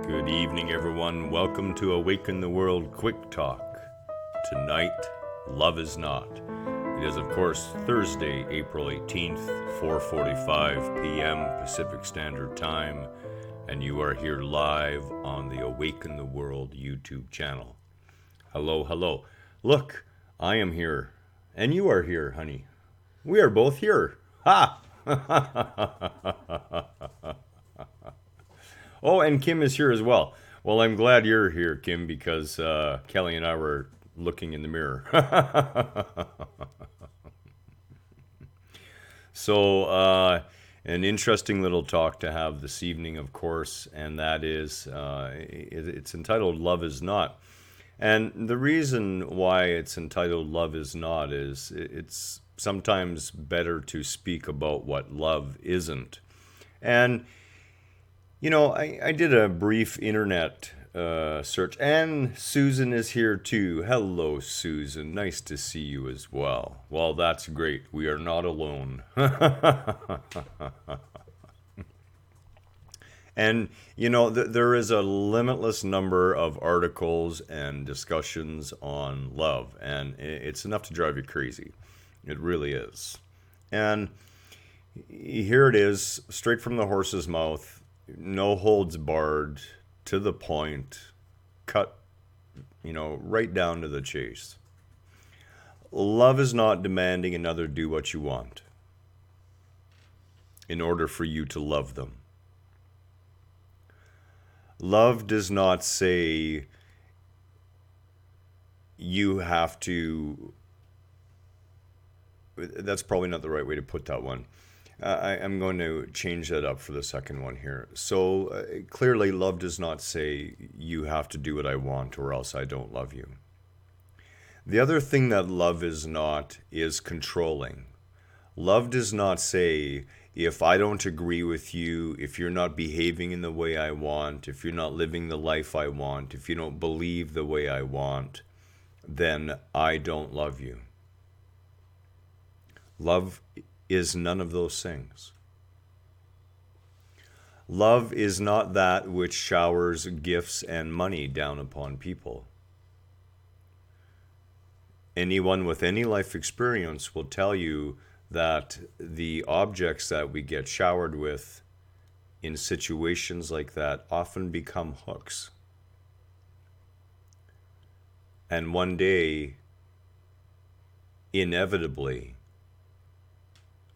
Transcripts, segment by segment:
Good evening, everyone. Welcome to Awaken the World Quick Talk. Tonight, love is not. It is, of course, Thursday, April 18th, 4:45 p.m. Pacific Standard Time, and you are here live on the Awaken the World YouTube channel. Hello, hello. Look, I am here, and you are here, honey. We are both here. Ha! Oh, and Kim is here as well. Well, I'm glad you're here, Kim, because Kelly and I were looking in the mirror. So, an interesting little talk to have this evening, of course, and that is, it's entitled Love is Not. And the reason why it's entitled Love is Not is it's sometimes better to speak about what love isn't. And I did a brief internet search, and Susan is here too. Hello, Susan. Nice to see you as well. Well, that's great. We are not alone. And, there is a limitless number of articles and discussions on love, and it's enough to drive you crazy. It really is. And here it is, straight from the horse's mouth. No holds barred, to the point, cut, right down to the chase. Love is not demanding another do what you want in order for you to love them. Love does not say you have to. That's probably not the right way to put that one. I'm going to change that up for the second one here. So clearly, love does not say you have to do what I want or else I don't love you. The other thing that love is not is controlling. Love does not say if I don't agree with you, if you're not behaving in the way I want, if you're not living the life I want, if you don't believe the way I want, then I don't love you. Love is none of those things. Love is not that which showers gifts and money down upon people. Anyone with any life experience will tell you that the objects that we get showered with in situations like that often become hooks. And one day, inevitably,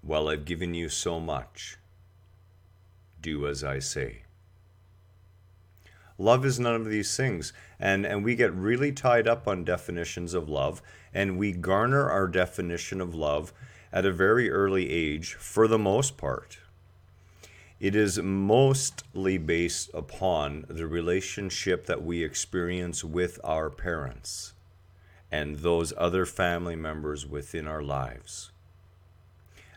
well, I've given you so much. Do as I say. Love is none of these things. And we get really tied up on definitions of love, and we garner our definition of love at a very early age for the most part. It is mostly based upon the relationship that we experience with our parents and those other family members within our lives.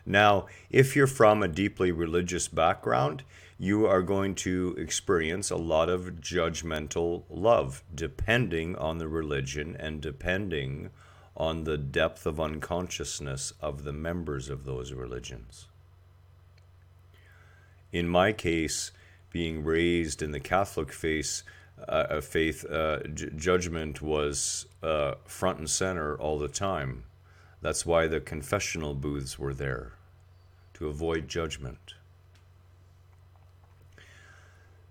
Now, if you're from a deeply religious background, you are going to experience a lot of judgmental love, depending on the religion and depending on the depth of unconsciousness of the members of those religions. In my case, being raised in the Catholic faith, judgment was front and center all the time. That's why the confessional booths were there, to avoid judgment.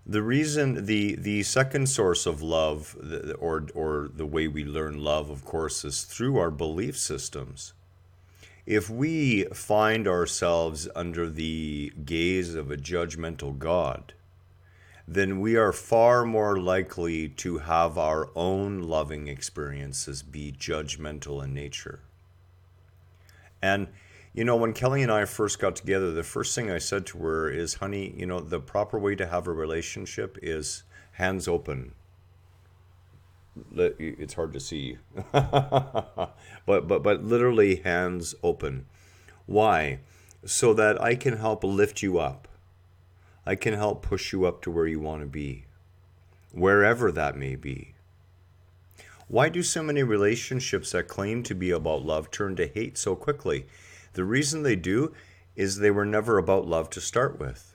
The reason, the second source of love, or the way we learn love, of course, is through our belief systems. If we find ourselves under the gaze of a judgmental God, then we are far more likely to have our own loving experiences be judgmental in nature. And, when Kelly and I first got together, the first thing I said to her is, honey, the proper way to have a relationship is hands open. It's hard to see. but literally hands open. Why? So that I can help lift you up. I can help push you up to where you want to be, wherever that may be. Why do so many relationships that claim to be about love turn to hate so quickly? The reason they do is they were never about love to start with.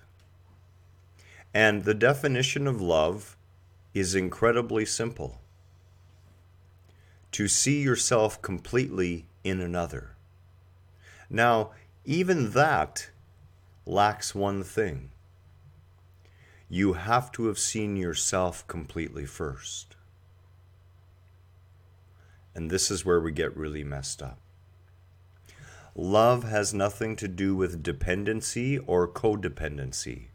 And the definition of love is incredibly simple. To see yourself completely in another. Now, even that lacks one thing. You have to have seen yourself completely first. And this is where we get really messed up. Love has nothing to do with dependency or codependency.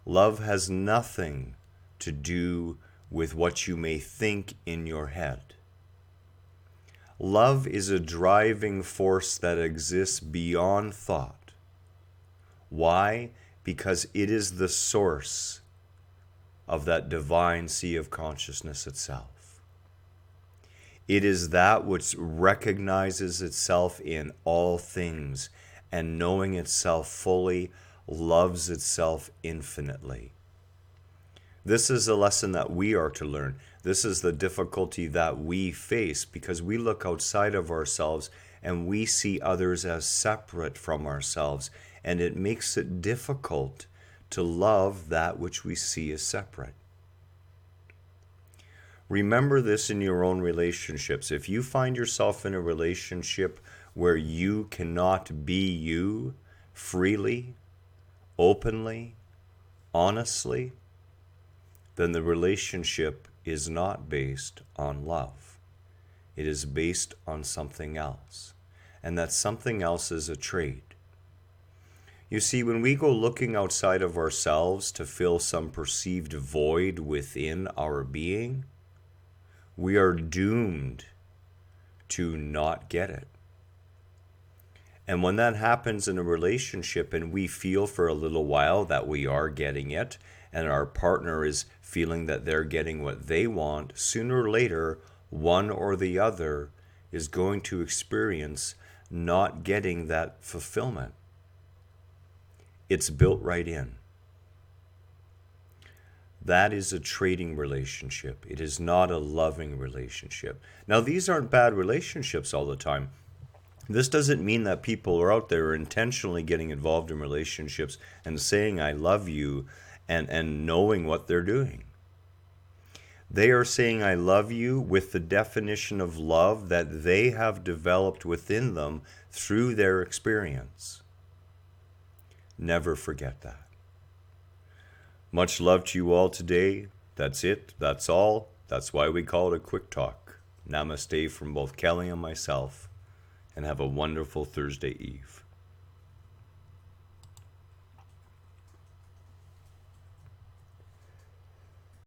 Love has nothing to do with what you may think in your head. Love is a driving force that exists beyond thought. Why? Because it is the source of that divine sea of consciousness itself. It is that which recognizes itself in all things and knowing itself fully, loves itself infinitely. This is a lesson that we are to learn. This is the difficulty that we face because we look outside of ourselves and we see others as separate from ourselves, and it makes it difficult to love that which we see as separate. Remember this in your own relationships. If you find yourself in a relationship where you cannot be you freely, openly, honestly, then the relationship is not based on love. It is based on something else. And that something else is a trade. You see, when we go looking outside of ourselves to fill some perceived void within our being, we are doomed to not get it. And when that happens in a relationship and we feel for a little while that we are getting it, and our partner is feeling that they're getting what they want, sooner or later, one or the other is going to experience not getting that fulfillment. It's built right in. That is a trading relationship. It is not a loving relationship. Now, these aren't bad relationships all the time. This doesn't mean that people are out there intentionally getting involved in relationships and saying, I love you, and knowing what they're doing. They are saying, I love you with the definition of love that they have developed within them through their experience. Never forget that. Much love to you all today. That's it. That's all. That's why we call it a quick talk. Namaste from both Kelly and myself, and have a wonderful Thursday Eve.